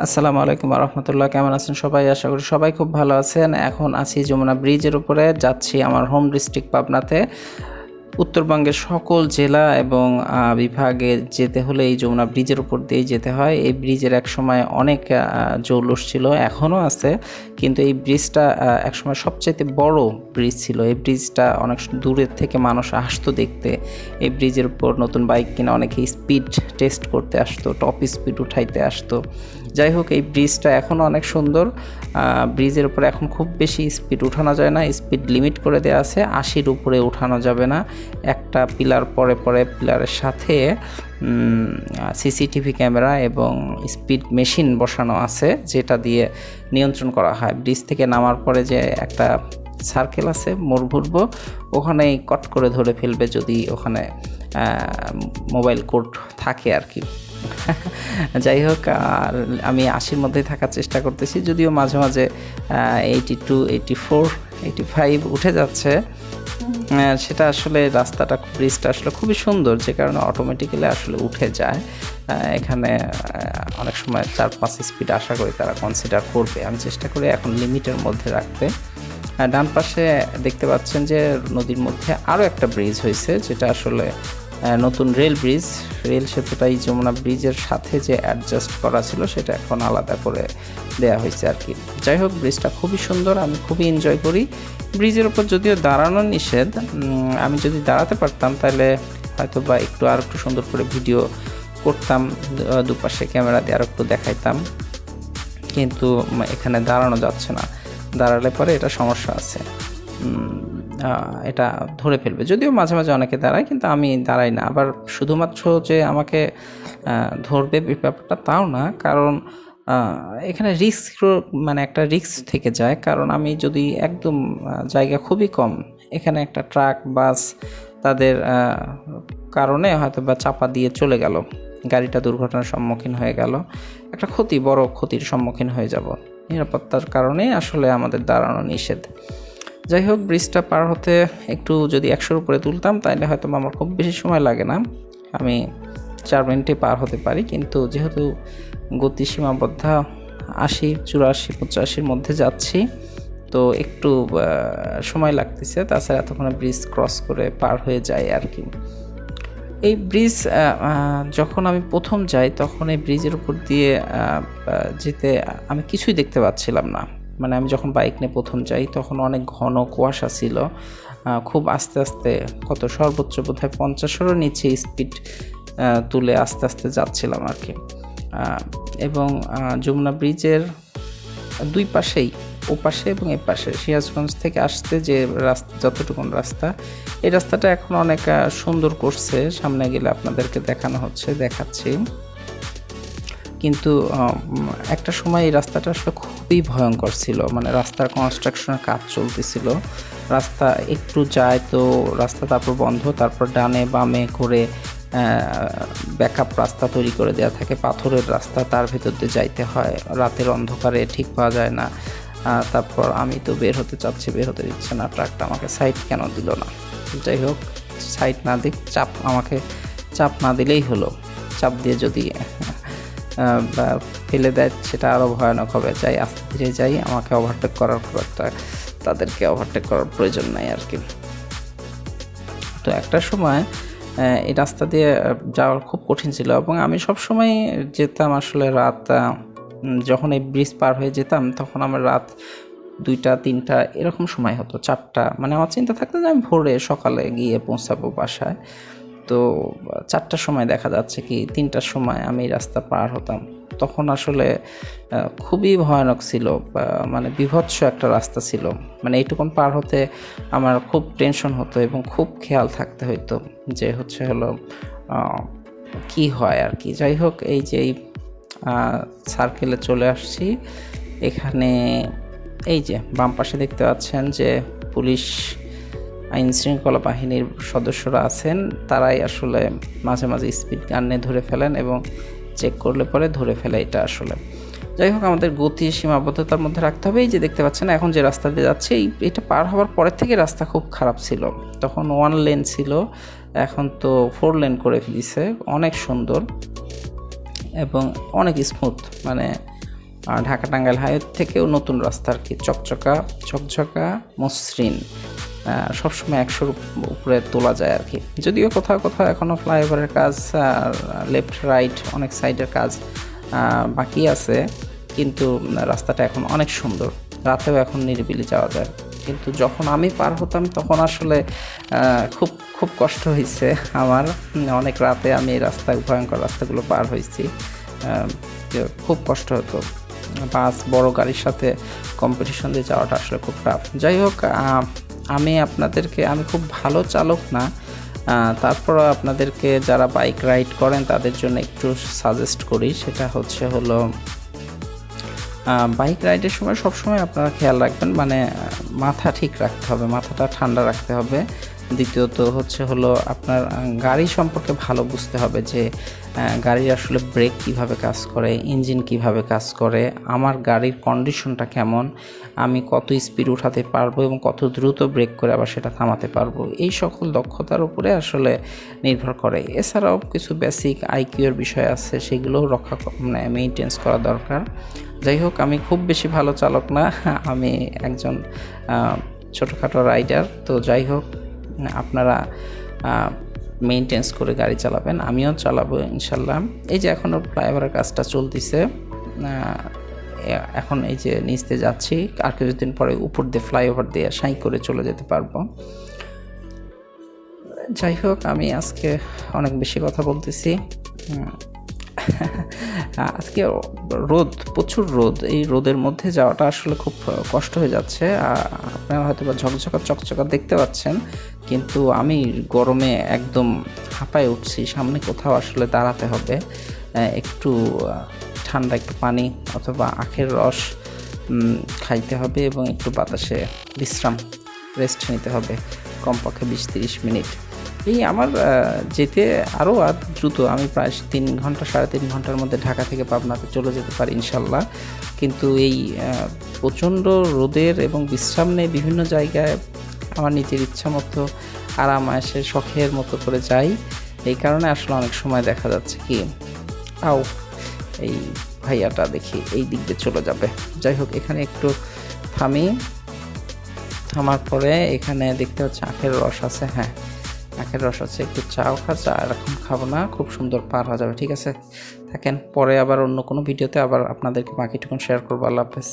আসসালামু আলাইকুম রহমতুল্লাহ। কেমন আছেন সবাই? আশা করি সবাই খুব ভালো আছেন। এখন আছি যমুনা ব্রিজের উপরে, যাচ্ছি আমার হোম ডিস্ট্রিক্ট পাবনাতে। উত্তরবঙ্গের সকল জেলা এবং বিভাগে যেতে হলে এই যমুনা ব্রিজের উপর দিয়েই যেতে হয়। এই ব্রিজের একসময় অনেক জৌলুস ছিল, এখনও আছে, কিন্তু এই ব্রিজটা একসময় সবচাইতে বড় ব্রিজ ছিল। এই ব্রিজটা অনেক দূরের থেকে মানুষ আসতো দেখতে। এই ব্রিজের উপর নতুন বাইক কিনে অনেকে স্পিড টেস্ট করতে আসতো, টপ স্পিড উঠাইতে আসতো। যাই হোক, এই ব্রিজটা এখনও অনেক সুন্দর। ব্রিজের উপরে এখন খুব বেশি স্পিড উঠানো যায় না, স্পিড লিমিট করে দেওয়া আছে, 80-র উপরে উঠানো যাবে না। একটা পিলার পরে পরে পিলারের সাথে সিসিটিভি ক্যামেরা এবং স্পিড মেশিন বসানো আছে, যেটা দিয়ে নিয়ন্ত্রণ করা হয়। ব্রিজ থেকে নামার পরে যে একটা সার্কেল আছে, মোড় ঘুরবো, ওখানেই কট করে ধরে ফেলবে যদি ওখানে মোবাইল কোড থাকে আর কি। যাই হোক, আমি 80-র মধ্যেই থাকার চেষ্টা করতেছি, যদিও মাঝে মাঝে 82, 84, 85 উঠে যাচ্ছে। সেটা আসলে রাস্তাটা, ব্রিজটা আসলে খুবই সুন্দর, যে কারণে অটোমেটিক্যালি আসলে উঠে যায়। এখানে অনেক সময় 4-5 স্পিড আশা করি তারা কনসিডার করবে। আমি চেষ্টা করি এখন লিমিটের মধ্যে রাখতে। ডান পাশে দেখতে পাচ্ছেন যে নদীর মধ্যে আরও একটা ব্রিজ হয়েছে, যেটা আসলে নতুন রেল ব্রিজ। রেল সেতুটাই যমুনা ব্রিজের সাথে যে অ্যাডজাস্ট করা ছিল, সেটা এখন আলাদা করে দেয়া হয়েছে আর কি। যাই হোক, ব্রিজটা খুবই সুন্দর, আমি খুবই এনজয় করি। ব্রিজের উপর যদিও দাঁড়ানো নিষেধ, আমি যদি দাঁড়াতে পারতাম তাহলে হয়তো বা আর একটু সুন্দর করে ভিডিও করতাম, দুপাশে ক্যামেরা দিয়ে আর একটু দেখাইতাম, কিন্তু এখানে দাঁড়ানো যাচ্ছে না। দাঁড়ালে পরে এটা সমস্যা আছে, এটা ধরে ফেলবে। যদিও মাঝে মাঝে অনেকে দাঁড়ায়, কিন্তু আমি দাঁড়াই না। আবার শুধুমাত্র যে আমাকে ধরবে ব্যাপারটা তাও না, কারণ এখানে রিস্ক, মানে একটা রিস্ক থেকে যায়। কারণ আমি যদি একদম জায়গা খুবই কম, এখানে একটা ট্রাক বাস তাদের কারণে হয়তো বা চাপা দিয়ে চলে গেল, গাড়িটা দুর্ঘটনার সম্মুখীন হয়ে গেল, একটা বড় ক্ষতির সম্মুখীন হয়ে যাব। নিরাপত্তার কারণে আসলে আমাদের দাঁড়ানো নিষেধ। যাই হোক, ব্রিজটা পার হতে একটু যদি 100-র উপরে তুলতাম তাহলে হয়তো আমার খুব বেশি সময় লাগে না, আমি 4 মিনিটে পার হতে পারি। কিন্তু যেহেতু গতি সীমাবদ্ধ 80, 84, 85-র মধ্যে যাচ্ছি, তো একটু সময় লাগতেছে। তাছাড়া এতক্ষণে ব্রিজ ক্রস করে পার হয়ে যায় আর কি। এই ব্রিজ যখন আমি প্রথম যাই, তখন এই ব্রিজের উপর দিয়ে যেতে আমি কিছুই দেখতে পাচ্ছিলাম না। মানে আমি যখন বাইক নিয়ে প্রথম যাই, তখন অনেক ঘন কুয়াশা ছিল। খুব আস্তে আস্তে, সর্বোচ্চ বোধহয় 50-এরও নিচে স্পিড তুলে আস্তে আস্তে যাচ্ছিলাম আর কি। এবং যমুনা ব্রিজের দুই পাশেই, ওপাশে এবং এই পাশে, সিরাজগঞ্জ থেকে আসতে যে রাস্তা, যতটুকুন রাস্তা, এই রাস্তাটা এখন অনেক সুন্দর করছে। সামনে গেলে আপনাদেরকে দেখাচ্ছি। কিন্তু একটা সময় এই রাস্তাটা আসলে খুবই ভয়ঙ্কর ছিল। মানে রাস্তার কনস্ট্রাকশনের কাজ চলতেছিল, রাস্তা একটু যায় তো রাস্তা তারপর বন্ধ, তারপর ডানে বামে করে ব্যাকআপ রাস্তা তৈরি করে দেওয়া থাকে, পাথরের রাস্তা, তার ভেতর দিয়ে যাইতে হয়। রাতের অন্ধকারে ঠিক পাওয়া যায় না। তারপর আমি তো বের হতে চাচ্ছি, বের হতে দিচ্ছে না, ট্রাকটা আমাকে সাইড কেন দিল না। যাই হোক, সাইড না দিক, আমাকে চাপ না দিলেই হলো। চাপ দিয়ে যদি ফেলে দেয়, সেটা আরও ভয়ানক হবে। যাই আস্তে ধীরে যাই, আমাকে ওভারটেক করার খুব একটা, তাদেরকে ওভারটেক করার প্রয়োজন নাই আর কি। তো একটা সময় এই রাস্তা দিয়ে যাওয়া খুব কঠিন ছিল, এবং আমি সবসময় যেতাম আসলে রাত, যখন এই ব্রিজ পার হয়ে যেতাম তখন আমার রাত 2টা 3টা এরকম সময় হতো, 4টা, মানে আমার চিন্তা থাকতো যে আমি ভোরে সকালে গিয়ে পৌঁছাবো বাসায়। তো 4টার সময় দেখা যাচ্ছে কি 3টার সময় আমি রাস্তা পার হতাম। তখন আসলে খুবই ভয়ানক ছিল, মানে বিভৎস একটা রাস্তা ছিল। মানে এইটুকুন পার হতে আমার খুব টেনশন হতো এবং খুব খেয়াল থাকতে হইতো যে হলো কি হয় আর কি। যাই হোক, এই যে এই সার্কেলে চলে আসছি। এখানে এই যে বাম পাশে দেখতে পাচ্ছেন যে পুলিশ, আইন শৃঙ্খলা বাহিনীর সদস্যরা আছেন, তারাই আসলে মাঝে মাঝে স্পিড গান নিয়ে ধরে ফেলেন এবং চেক করলে পরে ধরে ফেলে এটা আসলে। যাই হোক, আমাদের গতি সীমাবদ্ধতার মধ্যে রাখতে হবে। এই যে দেখতে পাচ্ছেন এখন যে রাস্তা দিয়ে যাচ্ছে, এটা পার হওয়ার পরের থেকে রাস্তা খুব খারাপ ছিল। তখন 1 লেন ছিল, এখন তো 4 লেন করে দিয়েছে, অনেক সুন্দর এবং অনেক স্মুথ। মানে ঢাকা টাঙ্গাইল হাইওয়ে থেকেও নতুন রাস্তা আর কি, চকচকা মসৃণ, সবসময় 100-র উপরে তোলা যায় আর কি। যদিও কোথাও কোথাও এখনও ফ্লাইওভারের কাজ, লেফট রাইট অনেক সাইডের কাজ বাকি আছে, কিন্তু রাস্তাটা এখন অনেক সুন্দর, রাতেও এখন নিরিবিলি যাওয়া যায়। কিন্তু যখন আমি পার হতাম তখন আসলে খুব খুব কষ্ট হয়েছে আমার, অনেক রাতে আমি এই ভয়ঙ্কর রাস্তাগুলো পার হয়েছি, খুব কষ্ট হতো। বাস বড় গাড়ির সাথে কম্পিটিশন দিয়ে যাওয়াটা আসলে খুব টাফ। যাই হোক, আমি খুব ভালো চালক না, তারপরও আপনাদেরকে যারা বাইক রাইড করেন তাদের জন্য একটু সাজেস্ট করি, সেটা হলো বাইক রাইডের সময় সবসময় আপনারা খেয়াল রাখবেন, মানে মাথা ঠিক রাখতে হবে, মাথাটা ঠান্ডা রাখতে হবে। দ্বিতীয়ত হলো আপনার গাড়ি সম্পর্কে ভালো বুঝতে হবে যে গাড়ির আসলে ব্রেক কিভাবে কাজ করে, ইঞ্জিন কিভাবে কাজ করে, আমার গাড়ির কন্ডিশনটা কেমন, আমি কত স্পিড উঠাতে পারবো এবং কত দ্রুত ব্রেক করে আবার সেটা থামাতে পারবো, এই সকল দক্ষতার উপরে আসলে নির্ভর করে। এছাড়াও কিছু বেসিক আইকিউর বিষয় আছে, সেগুলোও মেইনটেন্স করা দরকার। যাই হোক, আমি খুব বেশি ভালো চালক না, আমি একজন ছোটোখাটো রাইডার। তো যাই হোক, আপনারা মেইনটেন্স করে গাড়ি চালাবেন, আমিও চালাবো ইনশাল্লাহ। এই যে এখনও ফ্লাইওভারের কাজটা চলতেছে, এখন এই যে নিচতে যাচ্ছি, আর কিছুদিন পরে উপর দিয়ে ফ্লাইওভার দিয়ে সাই করে চলে যেতে পারবো। যাই হোক, আমি আজকে অনেক বেশি কথা বলতেছি। আজকে প্রচুর রোদ, এই রোদের মধ্যে যাওয়াটা আসলে খুব কষ্ট হয়ে যাচ্ছে। আপনারা হয়তো বা চকচকা দেখতে পাচ্ছেন, কিন্তু আমি গরমে একদম হাঁপায়ে উঠছি। সামনে কোথাও আসলে দাঁড়াতে হবে, একটু ঠান্ডা একটু পানি অথবা আখের রস খাইতে হবে এবং একটু বাতাসে রেস্ট নিতে হবে, কমপক্ষে 20-30 মিনিট। এই আমার যেতে আরও দ্রুত, আমি প্রায় 3-3.5 ঘন্টার মধ্যে ঢাকা থেকে পাবনাতে চলে যেতে পারি ইনশাল্লাহ। কিন্তু এই প্রচণ্ড রোদের এবং বিশ্রাম নেই বিভিন্ন জায়গায়, আমার নিজের ইচ্ছা মতো আরাম আয়েসে শখের মতো করে যাই। এই কারণে আসলে অনেক সময় দেখা যাচ্ছে কি এই ভাইয়াটা দেখি এই দিক দিয়ে চলে যাবে। যাই হোক, এখানে একটু থামার পরে এখানে দেখতে হচ্ছে আখের রস আছে, হ্যাঁ আখের রস আছে, একটু চাও চা এখন খাবো না, খুব সুন্দর পার হয়ে যাবে। ঠিক আছে, থাকেন, পরে আবার অন্য কোনো ভিডিওতে আবার আপনাদেরকে বাকিটুকুন শেয়ার করবো। আল্লাহ হাফেজ।